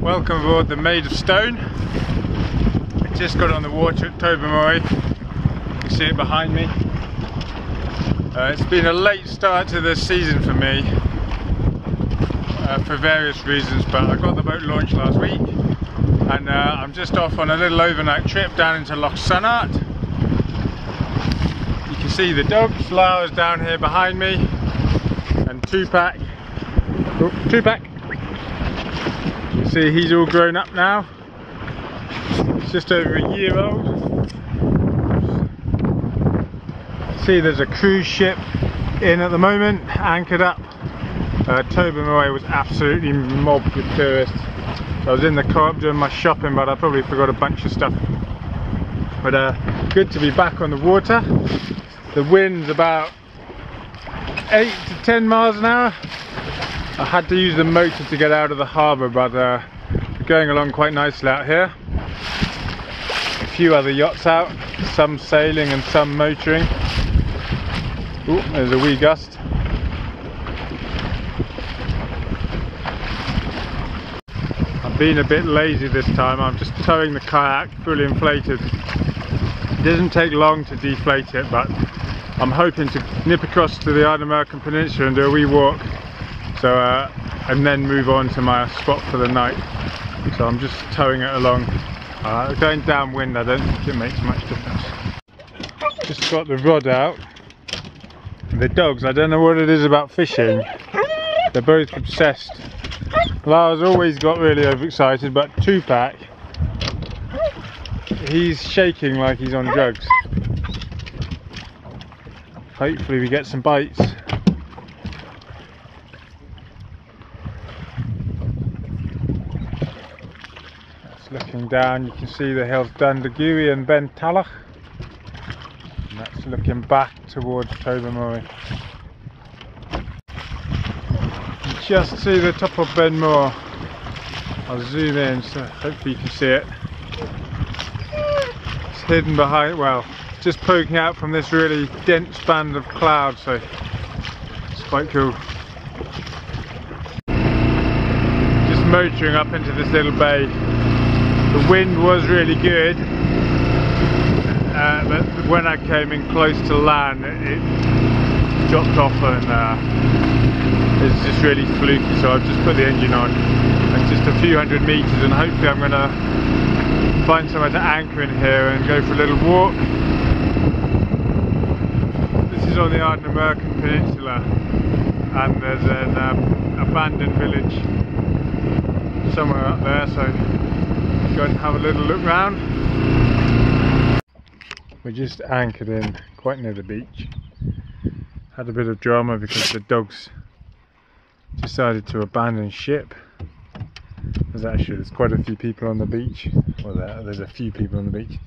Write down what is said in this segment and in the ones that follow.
Welcome aboard the Maid of Stone. I just got on the water at Tobermory. You can see it behind me. It's been a late start to this season for me for various reasons, but I got the boat launched last week and I'm just off on a little overnight trip down into Loch Sonart. You can see the dogs. Lara's down here behind me and Tupac. Oh, Tupac! You can see he's all grown up now. He's just over a year old. See, there's a cruise ship in at the moment, anchored up. Tobermory was absolutely mobbed with tourists. I was in the co-op doing my shopping, but I probably forgot a bunch of stuff. But good to be back on the water. The wind's about 8 to 10 miles an hour. I had to use the motor to get out of the harbour, but we're going along quite nicely out here. A few other yachts out, some sailing and some motoring. Ooh, there's a wee gust. I've been a bit lazy this time. I'm just towing the kayak fully inflated. It doesn't take long to deflate it, but I'm hoping to nip across to the Isle of American Peninsula and do a wee walk. So, and then move on to my spot for the night. So I'm just towing it along. Going downwind, I don't think it makes much difference. Just got the rod out. The dogs, I don't know what it is about fishing. They're both obsessed. Lara's always got really overexcited, but Tupac, he's shaking like he's on drugs. Hopefully we get some bites. Looking down, you can see the hills Dundagui and Ben Talach, and that's looking back towards Tobermory. You just see the top of Ben Moor. I'll zoom in so hopefully you can see it. It's hidden behind, well, just poking out from this really dense band of clouds, so it's quite cool. Just motoring up into this little bay. The wind was really good, but when I came in close to land it dropped off and it's just really fluky, so I've just put the engine on and just a few hundred metres, and hopefully I'm going to find somewhere to anchor in here and go for a little walk. This is on the Isle of American Peninsula and there's an abandoned village somewhere up there, so go and have a little look round. We're just anchored in quite near the beach. Had a bit of drama because the dogs decided to abandon ship. There's quite a few people on the beach. Well, there's a few people on the beach,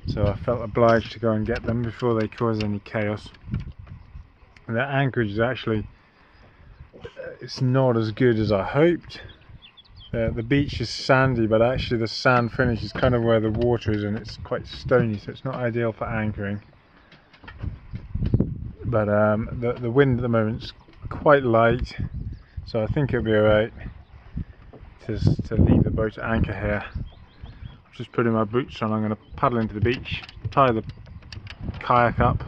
so I felt obliged to go and get them before they cause any chaos. And their anchorage is actually, it's not as good as I hoped. The beach is sandy, but actually the sand finish is kind of where the water is, and it's quite stony, so it's not ideal for anchoring. But the wind at the moment is quite light, so I think it'll be alright to leave the boat at anchor here. I'm just putting my boots on. I'm going to paddle into the beach, tie the kayak up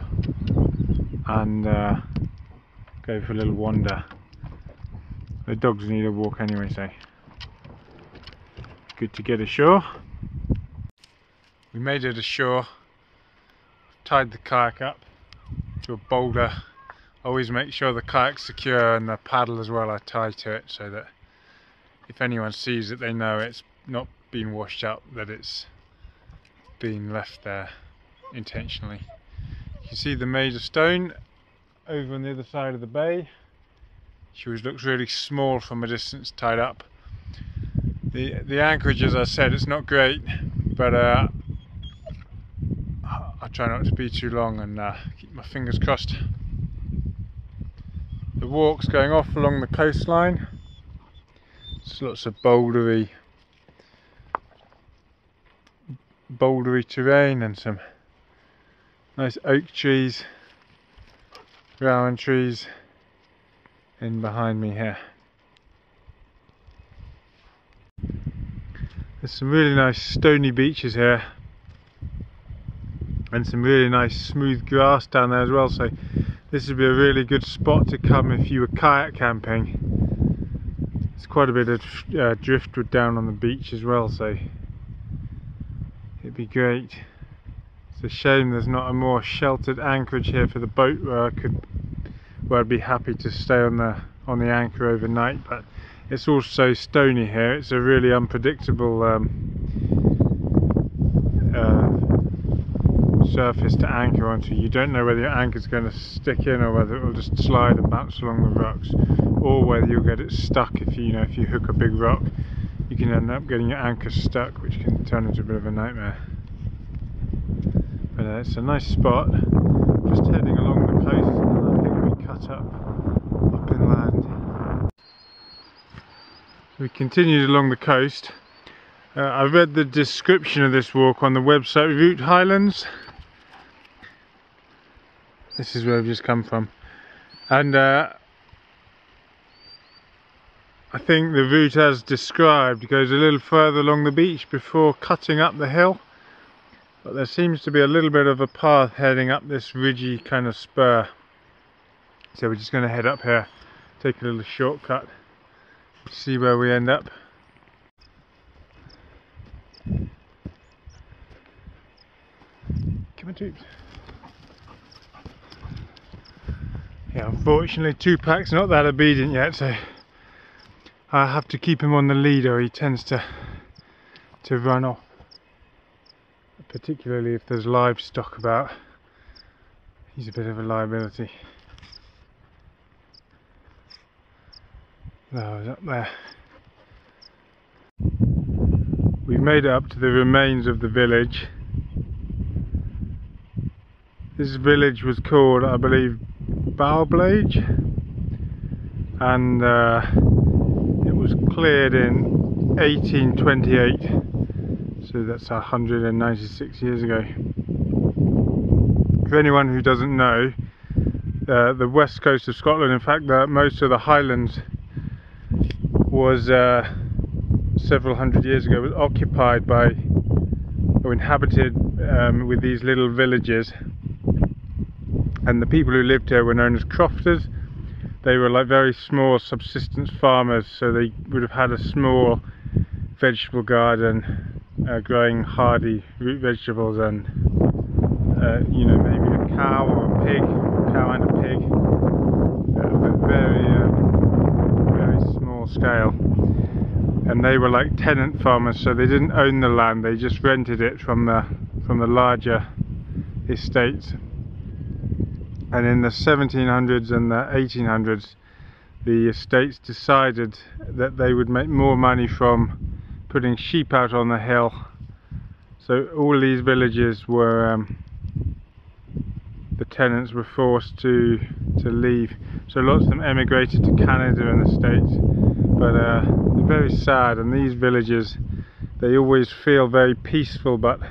and go for a little wander. The dogs need a walk anyway, so good to get ashore. We made it ashore, tied the kayak up to a boulder. Always make sure the kayak's secure and the paddle as well I tie to it, so that if anyone sees it they know it's not been washed up, that it's been left there intentionally. You can see the Maid of Stone over on the other side of the bay. She looks really small from a distance tied up. The anchorage, as I said, it's not great, but I try not to be too long and keep my fingers crossed. The walk's going off along the coastline. There's lots of bouldery terrain and some nice oak trees, rowan trees in behind me here. There's some really nice stony beaches here and some really nice smooth grass down there as well, so this would be a really good spot to come if you were kayak camping. There's quite a bit of driftwood down on the beach as well, so it'd be great. It's a shame there's not a more sheltered anchorage here for the boat where I'd be happy to stay on the anchor overnight, but it's also stony here. It's a really unpredictable surface to anchor onto. You don't know whether your anchor's going to stick in or whether it will just slide and bounce along the rocks, or whether you'll get it stuck. If you hook a big rock, you can end up getting your anchor stuck, which can turn into a bit of a nightmare. But it's a nice spot. Just heading along the coast, and I think we cut up inland. We continued along the coast. I read the description of this walk on the website Route Highlands. This is where we've just come from, and I think the route as described goes a little further along the beach before cutting up the hill, but there seems to be a little bit of a path heading up this ridgy kind of spur, so we're just going to head up here, take a little shortcut, see where we end up. Come on, Tubes. Yeah, unfortunately Tupac's not that obedient yet, so I have to keep him on the lead or he tends to run off, particularly if there's livestock about. He's a bit of a liability. No, he's up there. We've made it up to the remains of the village. This village was called, I believe, Bowblage, and it was cleared in 1828, so that's 196 years ago. For anyone who doesn't know, the west coast of Scotland, in fact most of the Highlands, was several hundred years ago was occupied by, or inhabited with these little villages. And the people who lived here were known as crofters. They were like very small subsistence farmers, so they would have had a small vegetable garden, growing hardy root vegetables, and you know, maybe a cow or a pig, cow and a pig, but very small scale. And they were like tenant farmers, so they didn't own the land; they just rented it from the larger estates. And in the 1700s and the 1800s, the estates decided that they would make more money from putting sheep out on the hill. So all these villages were, the tenants were forced to leave. So lots of them emigrated to Canada and the States. But they're very sad, and these villages, they always feel very peaceful, but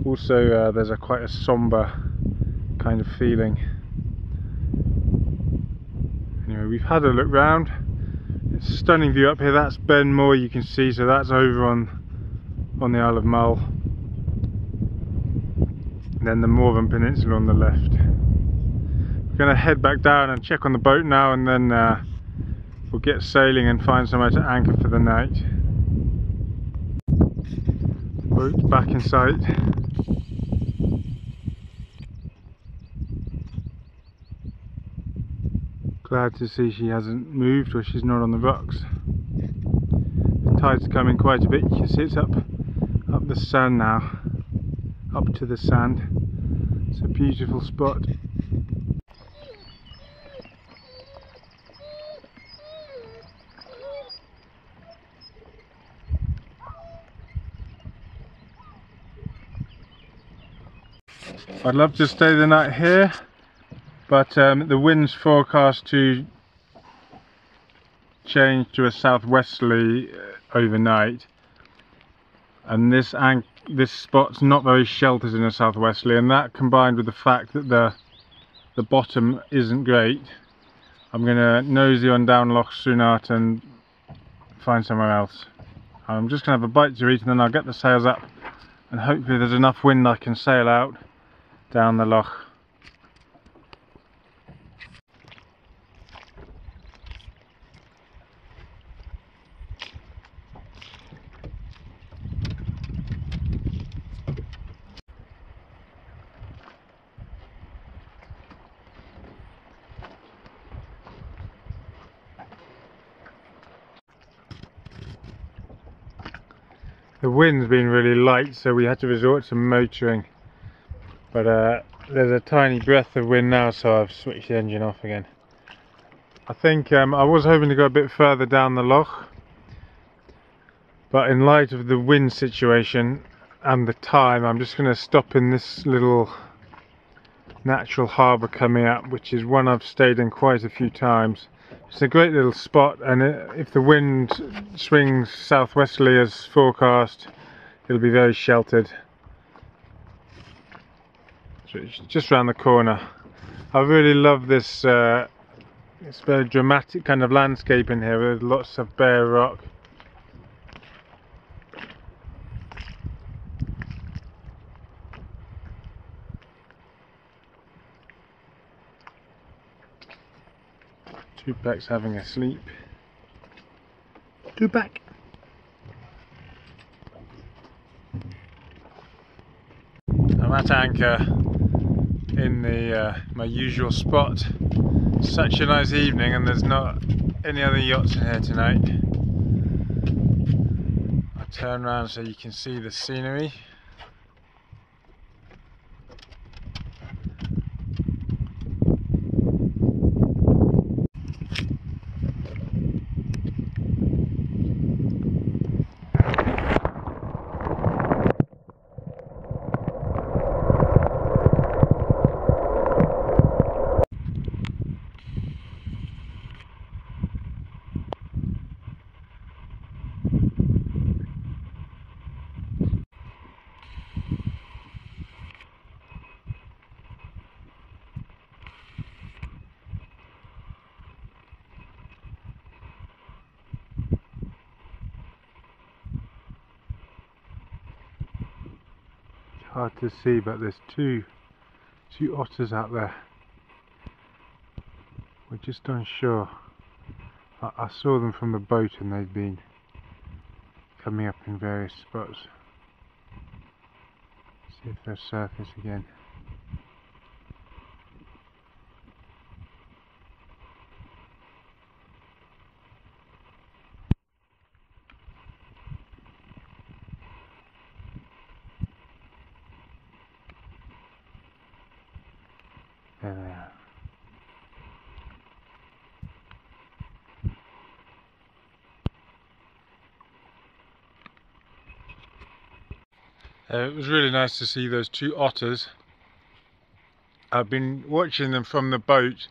also there's quite a somber kind of feeling. Anyway, we've had a look round. It's a stunning view up here. That's Ben Moor, you can see, so that's over on the Isle of Mull. And then the Morven Peninsula on the left. We're going to head back down and check on the boat now, and then we'll get sailing and find somewhere to anchor for the night. Boat's back in sight. Glad to see she hasn't moved, or she's not on the rocks. The tide's coming quite a bit. You can see it's up the sand now, up to the sand. It's a beautiful spot. I'd love to stay the night here, but the wind's forecast to change to a southwesterly overnight, and this spot's not very sheltered in a southwesterly, and that combined with the fact that the bottom isn't great, I'm going to nosy on down Loch Sunart and find somewhere else. I'm just going to have a bite to eat and then I'll get the sails up and hopefully there's enough wind I can sail out down the loch. The wind's been really light, so we had to resort to motoring, but there's a tiny breath of wind now, so I've switched the engine off again. I think I was hoping to go a bit further down the loch, but in light of the wind situation and the time, I'm just going to stop in this little natural harbour coming up, which is one I've stayed in quite a few times. It's a great little spot, and if the wind swings southwesterly as forecast, it'll be very sheltered. So it's just around the corner. I really love this it's very dramatic kind of landscape in here with lots of bare rock. Tupac's having a sleep. Tupac! I'm at anchor in my usual spot. Such a nice evening and there's not any other yachts in here tonight. I'll turn around so you can see the scenery. Hard to see, but there's two otters out there. We're just unsure. I saw them from the boat and they've been coming up in various spots. See if they'll surface again. There they are. It was really nice to see those two otters. I've been watching them from the boat,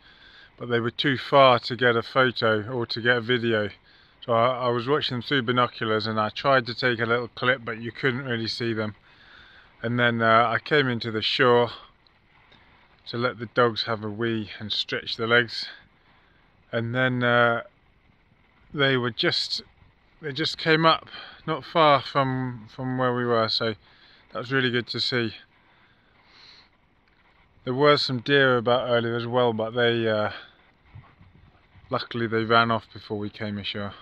but they were too far to get a photo or to get a video. So I was watching them through binoculars and I tried to take a little clip, but you couldn't really see them. And then I came into the shore to let the dogs have a wee and stretch their legs. And then they just came up not far from where we were, so that was really good to see. There were some deer about earlier as well, but they luckily they ran off before we came ashore.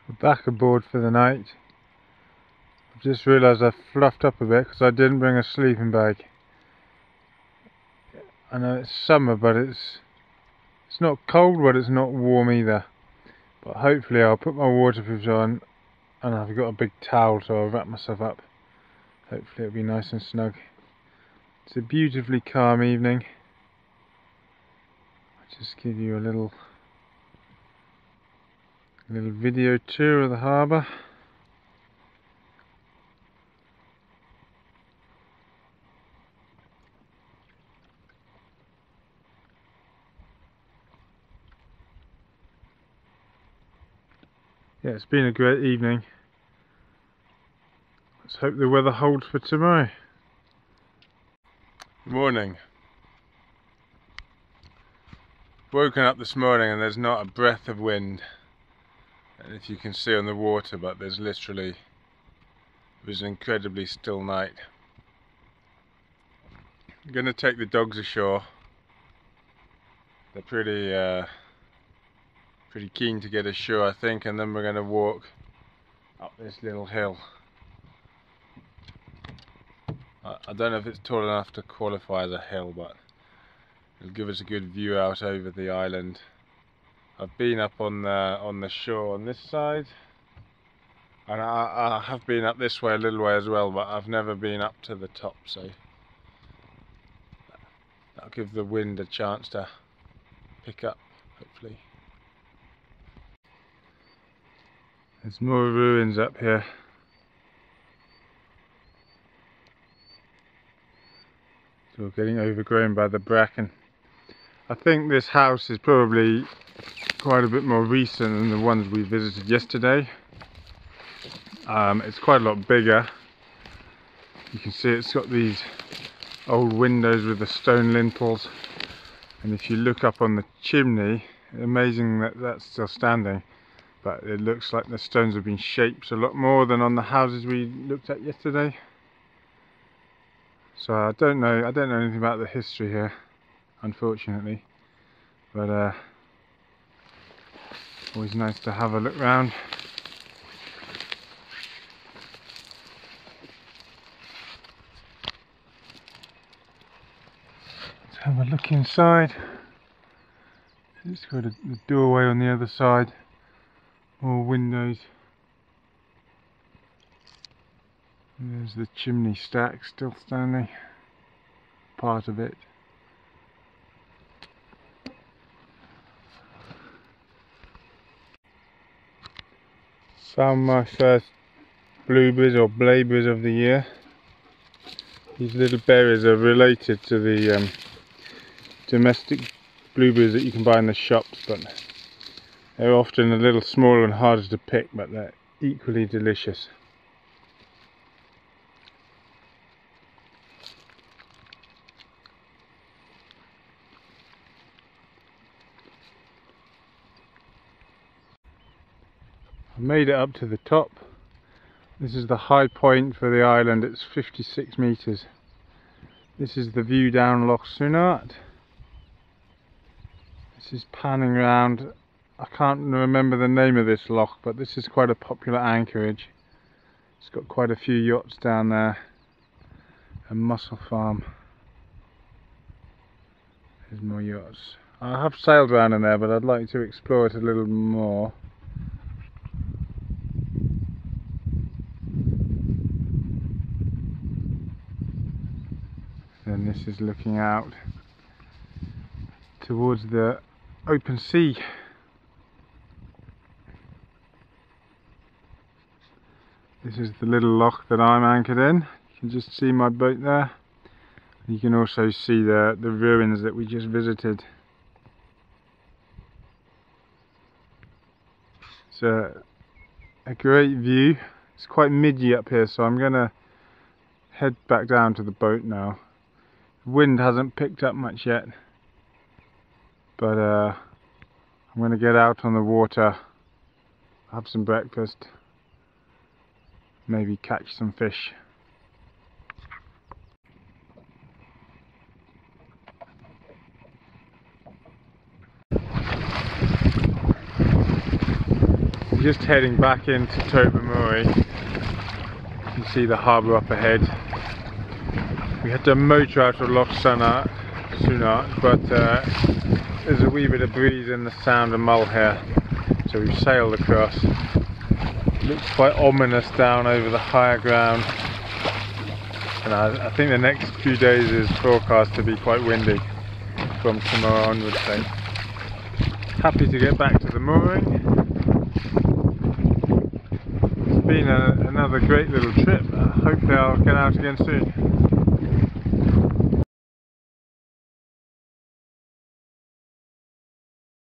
We're back aboard for the night. I've just realised I fluffed up a bit because I didn't bring a sleeping bag. I know it's summer, but it's not cold, but it's not warm either. But hopefully I'll put my waterproofs on and I've got a big towel, so I'll wrap myself up. Hopefully it'll be nice and snug. It's a beautifully calm evening. I'll just give you a little A little video tour of the harbour. Yeah, it's been a great evening. Let's hope the weather holds for tomorrow. Morning. Woken up this morning and there's not a breath of wind. And if you can see on the water, but it was an incredibly still night. I'm going to take the dogs ashore. They're pretty keen to get ashore, I think, and then we're going to walk up this little hill. I don't know if it's tall enough to qualify as a hill, but it'll give us a good view out over the island. I've been up on the shore on this side, and I have been up this way a little way as well, but I've never been up to the top, so that'll give the wind a chance to pick up, hopefully. There's more ruins up here. It's all getting overgrown by the bracken. I think this house is probably quite a bit more recent than the ones we visited yesterday. It's quite a lot bigger. You can see it's got these old windows with the stone lintels, and if you look up on the chimney, amazing that that's still standing, but it looks like the stones have been shaped a lot more than on the houses we looked at yesterday. So I don't know anything about the history here, unfortunately, but always nice to have a look round. Let's have a look inside. It's got the doorway on the other side, more windows. And there's the chimney stack still standing, part of it. Found my first blueberries or blaeberries of the year. These little berries are related to the domestic blueberries that you can buy in the shops, but they're often a little smaller and harder to pick, but they're equally delicious. I made it up to the top. This is the high point for the island. It's 56 metres. This is the view down Loch Sunart. This is panning round. I can't remember the name of this loch, but this is quite a popular anchorage. It's got quite a few yachts down there. A mussel farm. There's more yachts. I have sailed around in there, but I'd like to explore it a little more. And this is looking out towards the open sea. This is the little loch that I'm anchored in. You can just see my boat there. You can also see the ruins that we just visited. It's a great view. It's quite midgy up here, so I'm going to head back down to the boat now. The wind hasn't picked up much yet, but I'm going to get out on the water, have some breakfast, maybe catch some fish. I'm just heading back into Tobermory. You can see the harbour up ahead. We had to motor out of Loch Sunart, but there's a wee bit of breeze in the Sound of Mull here, so we've sailed across. It looks quite ominous down over the higher ground, and I think the next few days is forecast to be quite windy from tomorrow onwards. So happy to get back to the mooring. been another great little trip. Hopefully I'll get out again soon.